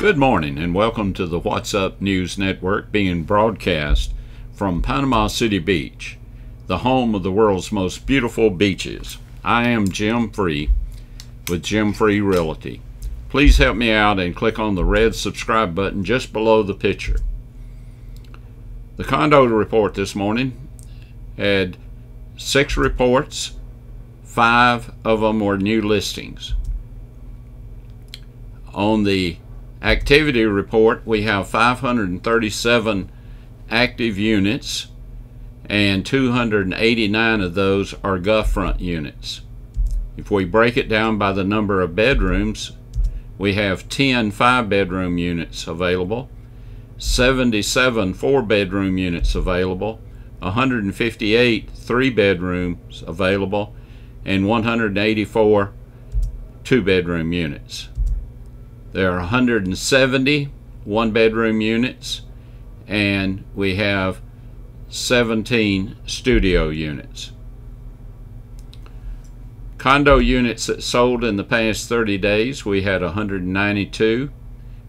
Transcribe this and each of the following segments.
Good morning and welcome to the What's Up News Network, being broadcast from Panama City Beach, the home of the world's most beautiful beaches. I am Jim Free with Jim Free Realty. Please help me out and click on the red subscribe button just below the picture. The condo report this morning had 6 reports. 5 of them were new listings. On the activity report, we have 537 active units, and 289 of those are gulf front units. If we break it down by the number of bedrooms, we have 10 5-bedroom units available, 77 4-bedroom units available, 158 3-bedrooms available, and 184 2-bedroom units. There are 170 1-bedroom units, and we have 17 studio units. Condo units that sold in the past 30 days, we had 192,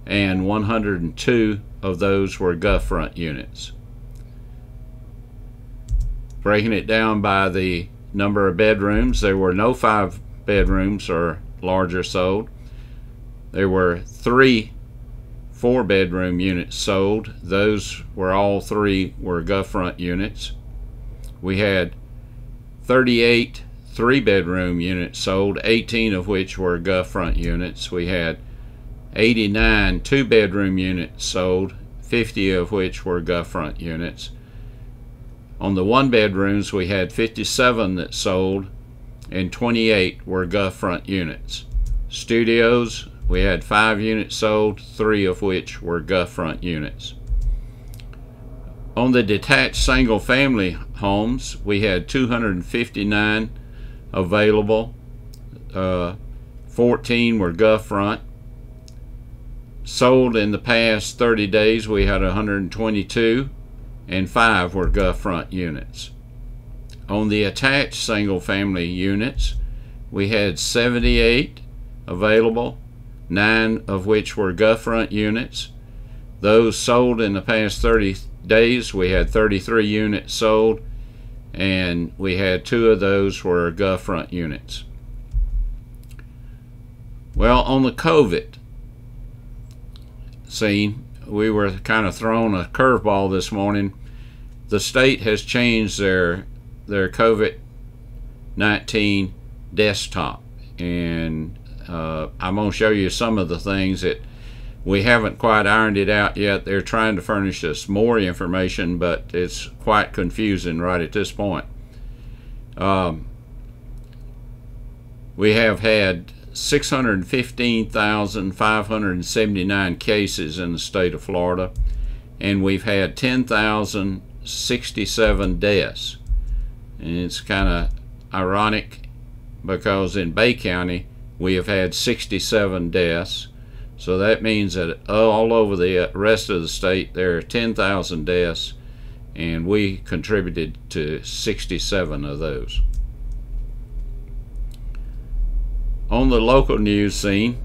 and 102 of those were gulf front units. Breaking it down by the number of bedrooms, there were no 5 bedrooms or larger sold. There were 3 4-bedroom units sold. Those were all 3 were gulf front units. We had 38 3-bedroom units sold, 18 of which were gulf front units. We had 89 2-bedroom units sold, 50 of which were gulf front units. On the 1-bedrooms, we had 57 that sold, and 28 were gulf front units. Studios, we had 5 units sold, 3 of which were gulf front units. On the detached single-family homes, we had 259 available. 14 were gulf front. Sold in the past 30 days, we had 122, and 5 were gulf front units. On the attached single-family units, we had 78 available, 9 of which were gulf front units. Those sold in the past 30 days, we had 33 units sold, and we had 2 of those were gulf front units. Well, on the COVID scene, we were kind of thrown a curveball this morning. The state has changed their COVID-19 desktop, and I'm going to show you some of the things that we haven't quite ironed it out yet. They're trying to furnish us more information, but it's quite confusing right at this point. We have had 615,579 cases in the state of Florida, and we've had 10,067 deaths. And it's kind of ironic because in Bay County we have had 67 deaths. So that means that all over the rest of the state there are 10,000 deaths, and we contributed to 67 of those. On the local news scene,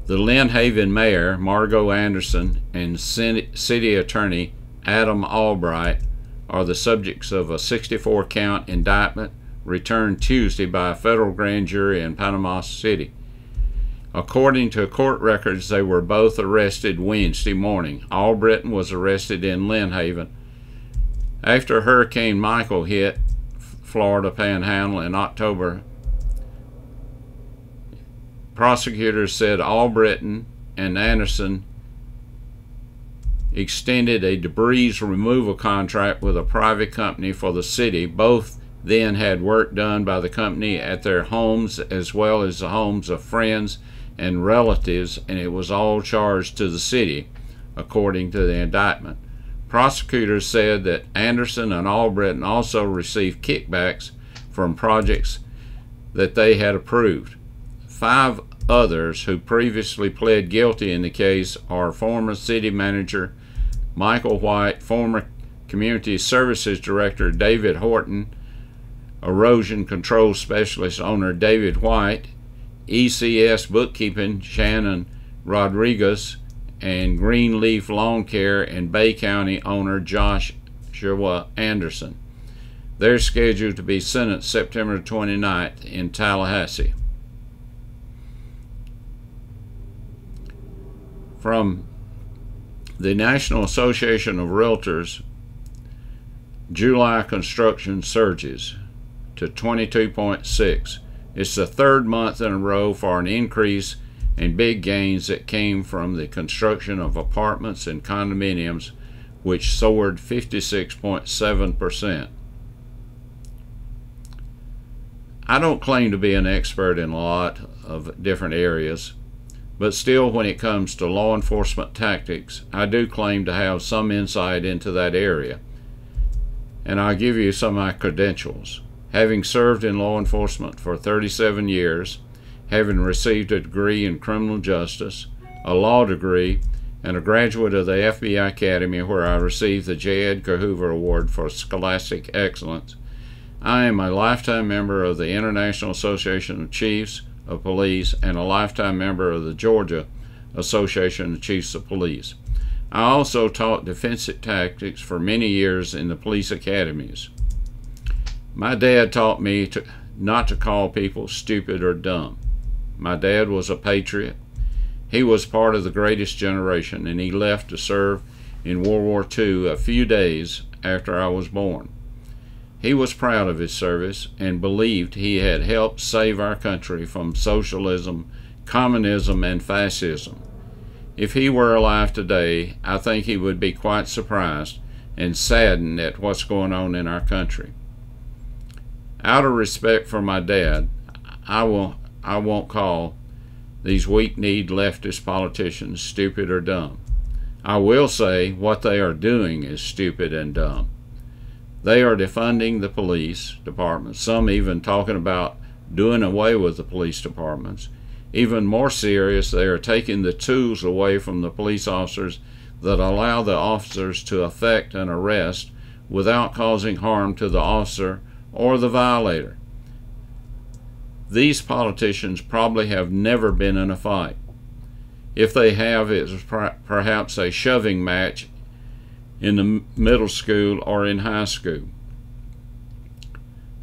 the Lynn Haven Mayor, Margot Anderson, and City Attorney Adam Albright are the subjects of a 64-count indictment returned Tuesday by a federal grand jury in Panama City. According to court records, they were both arrested Wednesday morning. Albright was arrested in Lynn Haven after Hurricane Michael hit Florida Panhandle in October. Prosecutors said Albright and Anderson extended a debris removal contract with a private company for the city. Both then had work done by the company at their homes as well as the homes of friends and relatives, and it was all charged to the city, according to the indictment. Prosecutors said that Anderson and Albright also received kickbacks from projects that they had approved. 5 others who previously pled guilty in the case are former city manager Michael White, former community services director David Horton, erosion control specialist owner David White, ECS bookkeeping Shannon Rodriguez and Greenleaf Lawn Care and Bay County owner Joshua Anderson. They're scheduled to be sentenced September 29th in Tallahassee. From the National Association of Realtors, July construction surges to 22.6. It's the third month in a row for an increase in big gains that came from the construction of apartments and condominiums, which soared 56.7%. I don't claim to be an expert in a lot of different areas, but still, when it comes to law enforcement tactics, I do claim to have some insight into that area. And I'll give you some of my credentials. Having served in law enforcement for 37 years, having received a degree in criminal justice, a law degree, and a graduate of the FBI Academy where I received the J. Edgar Hoover Award for Scholastic Excellence, I am a lifetime member of the International Association of Chiefs of Police and a lifetime member of the Georgia Association of Chiefs of Police. I also taught defensive tactics for many years in the police academies. My dad taught me not to call people stupid or dumb. My dad was a patriot. He was part of the greatest generation, and he left to serve in World War II a few days after I was born. He was proud of his service and believed he had helped save our country from socialism, communism, and fascism. If he were alive today, I think he would be quite surprised and saddened at what's going on in our country. Out of respect for my dad, I won't call these weak-kneed leftist politicians stupid or dumb. I will say what they are doing is stupid and dumb. They are defunding the police departments, some even talking about doing away with the police departments. Even more serious, they are taking the tools away from the police officers that allow the officers to effect an arrest without causing harm to the officer or the violator. These politicians probably have never been in a fight. If they have, it was perhaps a shoving match in the middle school or in high school.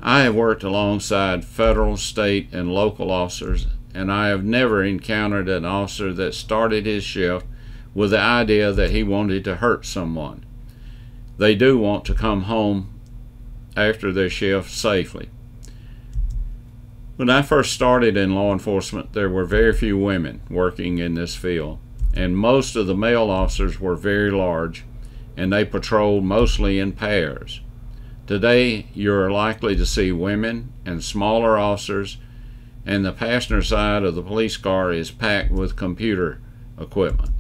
I have worked alongside federal, state, and local officers, and I have never encountered an officer that started his shift with the idea that he wanted to hurt someone. They do want to come home after their shift safely. When I first started in law enforcement, there were very few women working in this field, and most of the male officers were very large, and they patrolled mostly in pairs. Today, you're likely to see women and smaller officers, and the passenger side of the police car is packed with computer equipment.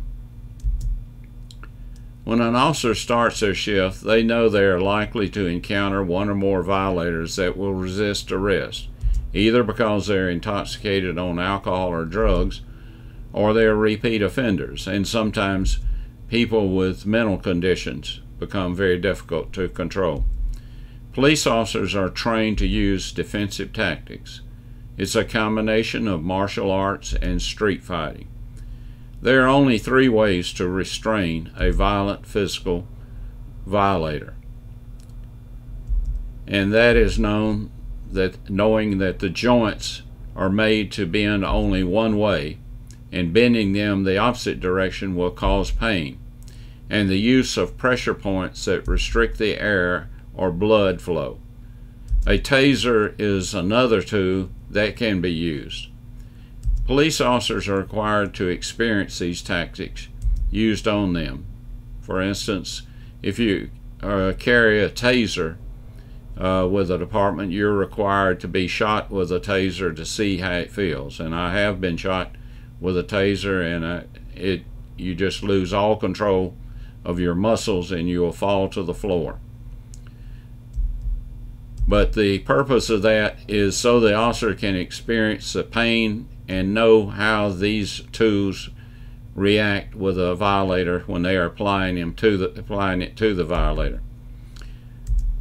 When an officer starts their shift, they know they are likely to encounter one or more violators that will resist arrest, either because they're intoxicated on alcohol or drugs, or they're repeat offenders, and sometimes people with mental conditions become very difficult to control. Police officers are trained to use defensive tactics. It's a combination of martial arts and street fighting. There are only 3 ways to restrain a violent physical violator, and that is knowing that the joints are made to bend only one way, and bending them the opposite direction will cause pain, and the use of pressure points that restrict the air or blood flow. A taser is another tool that can be used. Police officers are required to experience these tactics used on them. For instance, if you carry a taser with a department, you're required to be shot with a taser to see how it feels. And I have been shot with a taser, and you just lose all control of your muscles and you will fall to the floor. But the purpose of that is so the officer can experience the pain and know how these tools react with a violator when they are applying it to the violator.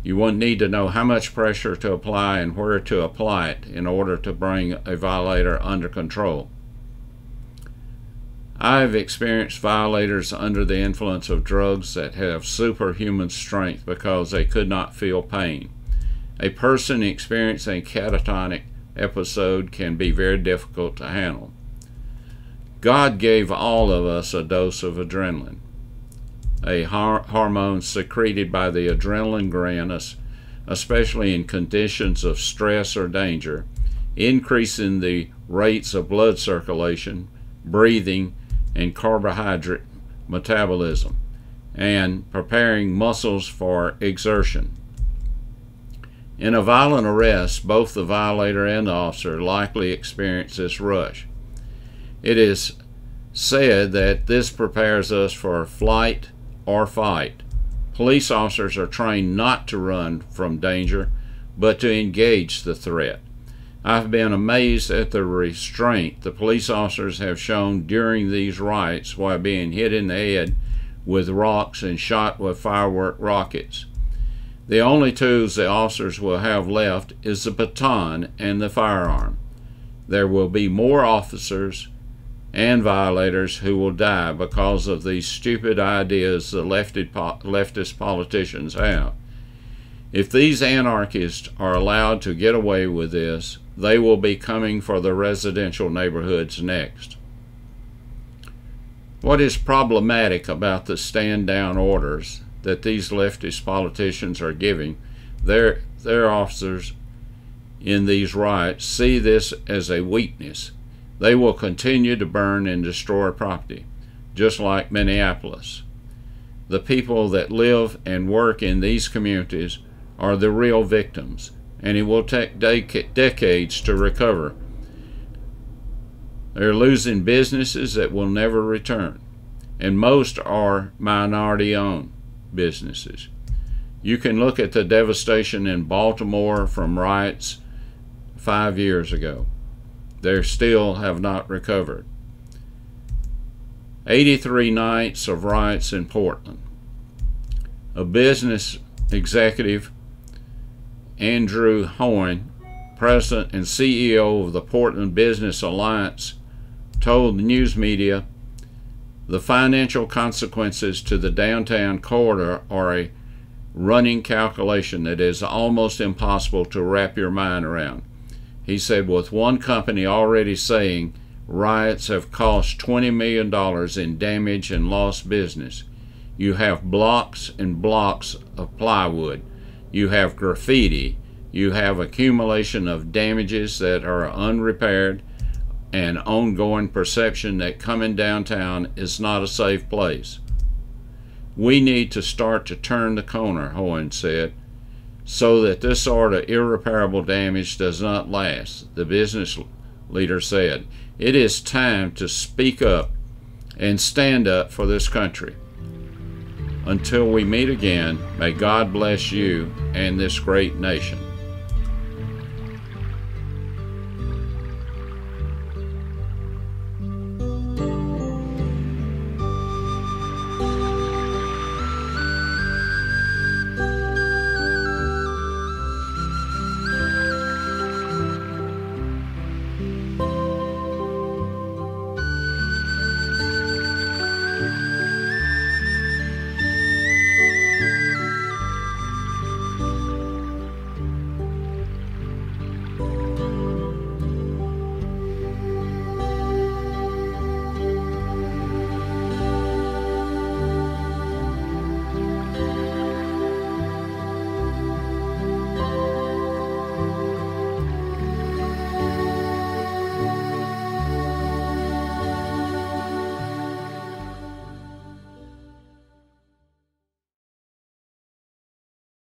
You won't need to know how much pressure to apply and where to apply it in order to bring a violator under control. I have experienced violators under the influence of drugs that have superhuman strength because they could not feel pain. A person experiencing a catatonic episode can be very difficult to handle. God gave all of us a dose of adrenaline, a hormone secreted by the adrenaline gland, especially in conditions of stress or danger, increasing the rates of blood circulation, breathing, and carbohydrate metabolism, and preparing muscles for exertion. In a violent arrest, both the violator and the officer likely experience this rush. It is said that this prepares us for flight or fight. Police officers are trained not to run from danger, but to engage the threat. I've been amazed at the restraint the police officers have shown during these riots while being hit in the head with rocks and shot with firework rockets. The only tools the officers will have left is the baton and the firearm. There will be more officers and violators who will die because of these stupid ideas the leftist politicians have. If these anarchists are allowed to get away with this, they will be coming for the residential neighborhoods next. What is problematic about the stand-down orders that these leftist politicians are giving their officers in these riots see this as a weakness. They will continue to burn and destroy property, just like Minneapolis. The people that live and work in these communities are the real victims, and it will take decades to recover. They're losing businesses that will never return, and most are minority-owned businesses. You can look at the devastation in Baltimore from riots 5 years ago. They still have not recovered. 83 nights of riots in Portland. A business executive, Andrew Hoyne, president and CEO of the Portland Business Alliance, told the news media the financial consequences to the downtown corridor are a running calculation that is almost impossible to wrap your mind around. He said, with one company already saying riots have cost $20 million in damage and lost business. You have blocks and blocks of plywood. You have graffiti. You have accumulation of damages that are unrepaired and ongoing perception that coming downtown is not a safe place. We need to start to turn the corner, Hoyne said, so that this sort of irreparable damage does not last. The business leader said, it is time to speak up and stand up for this country. Until we meet again, may God bless you and this great nation.